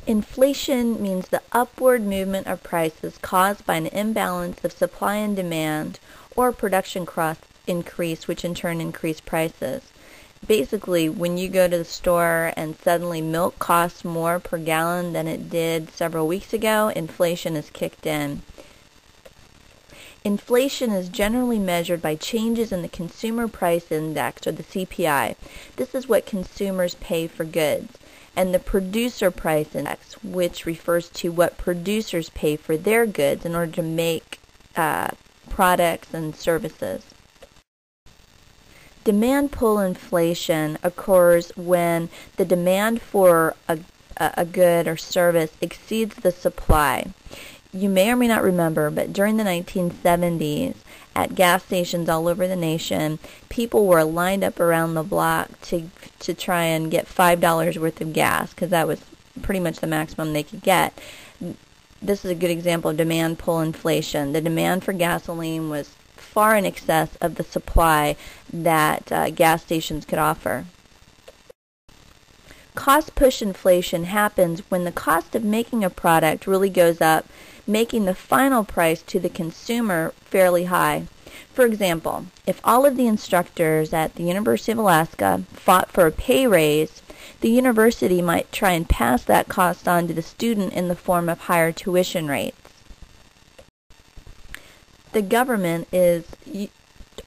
Inflation means the upward movement of prices caused by an imbalance of supply and demand or production cost increase, which in turn increase prices. Basically, when you go to the store and suddenly milk costs more per gallon than it did several weeks ago, inflation is kicked in. Inflation is generally measured by changes in the Consumer Price Index, or the CPI. This is what consumers pay for goods. And the Producer Price Index, which refers to what producers pay for their goods in order to make products and services. Demand pull inflation occurs when the demand for a good or service exceeds the supply. You may or may not remember, but during the 1970s, at gas stations all over the nation, people were lined up around the block to try and get $5 worth of gas, because that was pretty much the maximum they could get. This is a good example of demand pull inflation. The demand for gasoline was far in excess of the supply that gas stations could offer. Cost push inflation happens when the cost of making a product really goes up, making the final price to the consumer fairly high. For example, if all of the instructors at the University of Alaska fought for a pay raise, the university might try and pass that cost on to the student in the form of higher tuition rates. The government is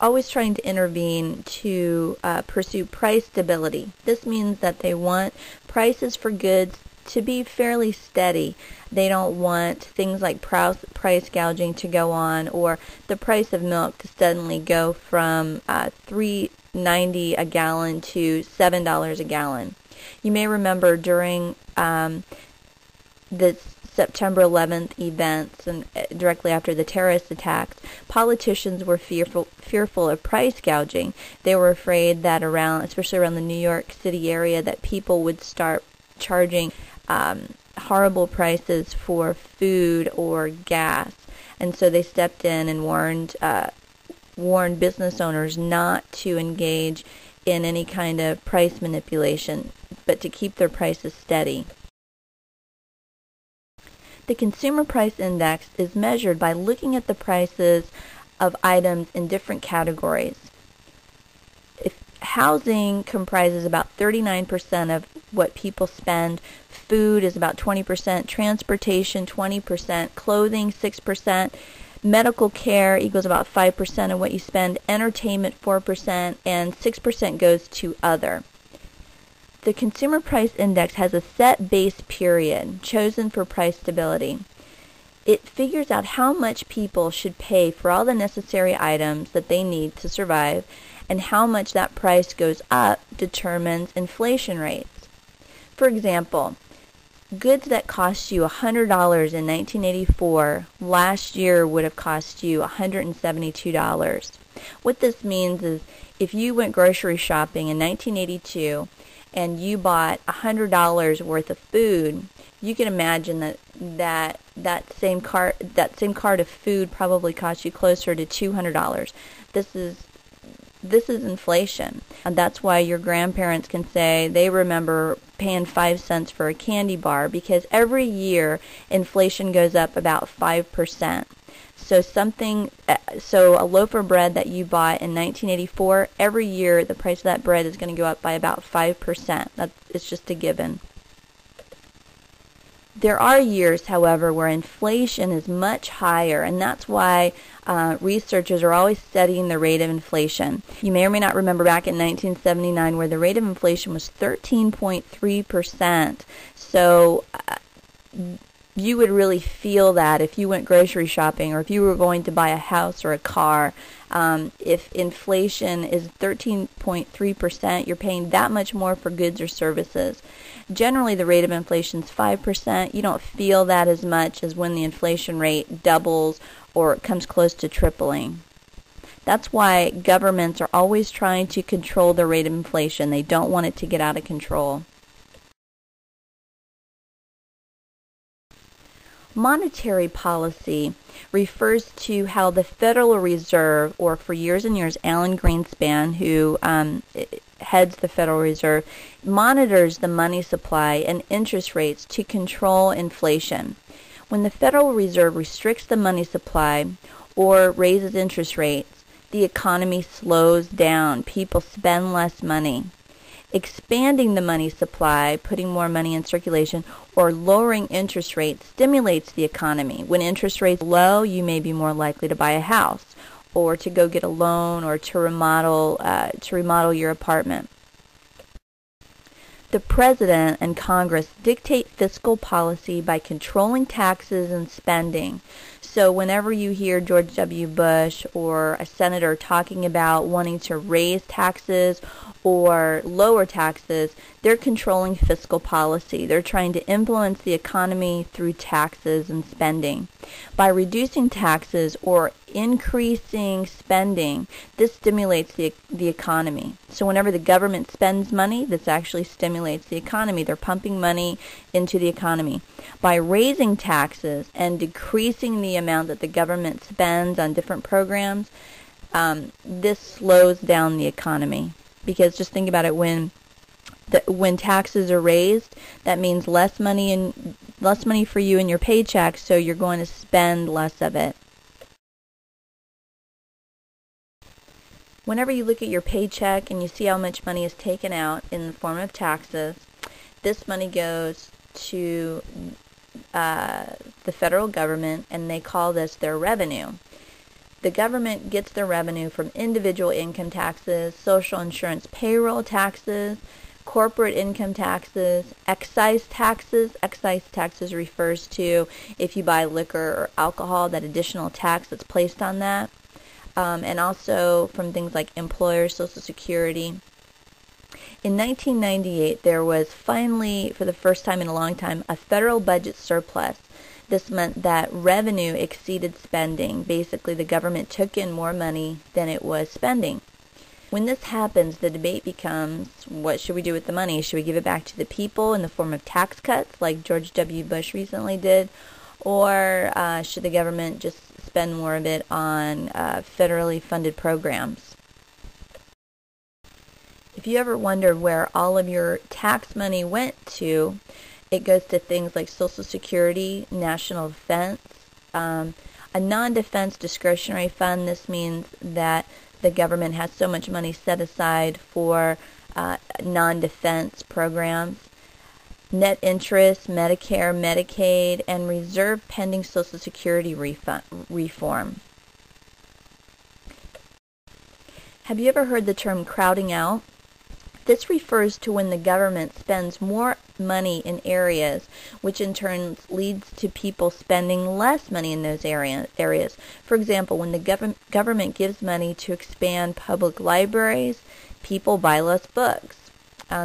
always trying to intervene to pursue price stability. This means that they want prices for goods to be fairly steady. They don't want things like price gouging to go on, or the price of milk to suddenly go from $3.90 a gallon to $7 a gallon. You may remember during the September 11th events and directly after the terrorist attacks, politicians were fearful of price gouging. They were afraid that especially around the New York City area, that people would start charging horrible prices for food or gas, and so they stepped in and warned business owners not to engage in any kind of price manipulation, but to keep their prices steady. The Consumer Price Index is measured by looking at the prices of items in different categories. If housing comprises about 39% of what people spend, food is about 20%, transportation 20%, clothing 6%, medical care equals about 5% of what you spend, entertainment 4%, and 6% goes to other. The Consumer Price Index has a set base period chosen for price stability. It figures out how much people should pay for all the necessary items that they need to survive, and how much that price goes up determines inflation rates. For example, goods that cost you $100 in 1984 last year would have cost you $172. What this means is if you went grocery shopping in 1982 and you bought $100 worth of food, you can imagine that same cart of food probably cost you closer to $200. This is inflation, and that's why your grandparents can say they remember paying 5 cents for a candy bar, because every year inflation goes up about 5%. So a loaf of bread that you bought in 1984, every year the price of that bread is going to go up by about 5%. It's just a given. There are years, however, where inflation is much higher, and that's why researchers are always studying the rate of inflation. You may or may not remember back in 1979 where the rate of inflation was 13.3%. So you would really feel that if you went grocery shopping or if you were going to buy a house or a car. If inflation is 13.3%, you're paying that much more for goods or services. Generally, the rate of inflation is 5%. You don't feel that as much as when the inflation rate doubles or comes close to tripling. That's why governments are always trying to control the rate of inflation. They don't want it to get out of control. Monetary policy refers to how the Federal Reserve, or for years and years, Alan Greenspan, who heads the Federal Reserve, monitors the money supply and interest rates to control inflation. When the Federal Reserve restricts the money supply or raises interest rates, the economy slows down. People spend less money. Expanding the money supply, putting more money in circulation, or lowering interest rates stimulates the economy. When interest rates are low, you may be more likely to buy a house, or to go get a loan, or to remodel your apartment. The President and Congress dictate fiscal policy by controlling taxes and spending. So whenever you hear George W. Bush or a senator talking about wanting to raise taxes or lower taxes, they're controlling fiscal policy. They're trying to influence the economy through taxes and spending. By reducing taxes or increasing spending, this stimulates the economy. So whenever the government spends money, this actually stimulates the economy. They're pumping money into the economy. By raising taxes and decreasing the amount that the government spends on different programs, this slows down the economy. Because just think about it, when taxes are raised, that means less money for you in your paycheck, so you're going to spend less of it. Whenever you look at your paycheck and you see how much money is taken out in the form of taxes, this money goes to the federal government, and they call this their revenue. The government gets their revenue from individual income taxes, social insurance payroll taxes, corporate income taxes, excise taxes. Excise taxes refers to if you buy liquor or alcohol, that additional tax that's placed on that. And also from things like employers, Social Security. In 1998, there was finally, for the first time in a long time, a federal budget surplus. This meant that revenue exceeded spending. Basically, the government took in more money than it was spending. When this happens, the debate becomes, what should we do with the money? Should we give it back to the people in the form of tax cuts, like George W. Bush recently did? Or should the government just spend more of it on federally funded programs? If you ever wondered where all of your tax money went to, it goes to things like Social Security, National Defense, a non-defense discretionary fund. This means that the government has so much money set aside for non-defense programs. Net interest, Medicare, Medicaid, and reserve pending Social Security reform. Have you ever heard the term crowding out? This refers to when the government spends more money in areas, which in turn leads to people spending less money in those areas. For example, when the government gives money to expand public libraries, people buy less books.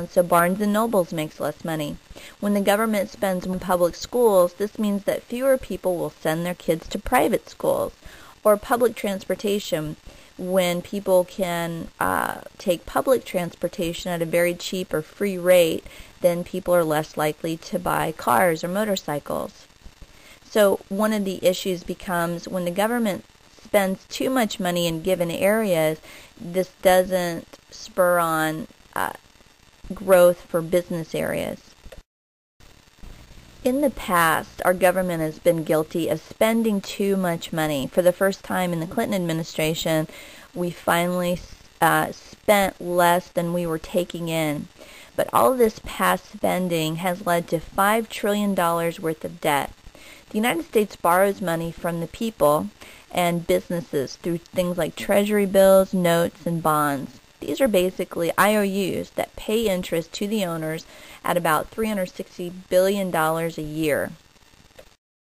So Barnes & Nobles makes less money. When the government spends on public schools, this means that fewer people will send their kids to private schools. Or public transportation. When people can take public transportation at a very cheap or free rate, then people are less likely to buy cars or motorcycles. So one of the issues becomes when the government spends too much money in given areas, this doesn't spur on growth for business areas. In the past, our government has been guilty of spending too much money. For the first time in the Clinton administration, we finally spent less than we were taking in. But all of this past spending has led to $5 trillion worth of debt. The United States borrows money from the people and businesses through things like treasury bills, notes, and bonds. These are basically IOUs that pay interest to the owners at about $360 billion a year.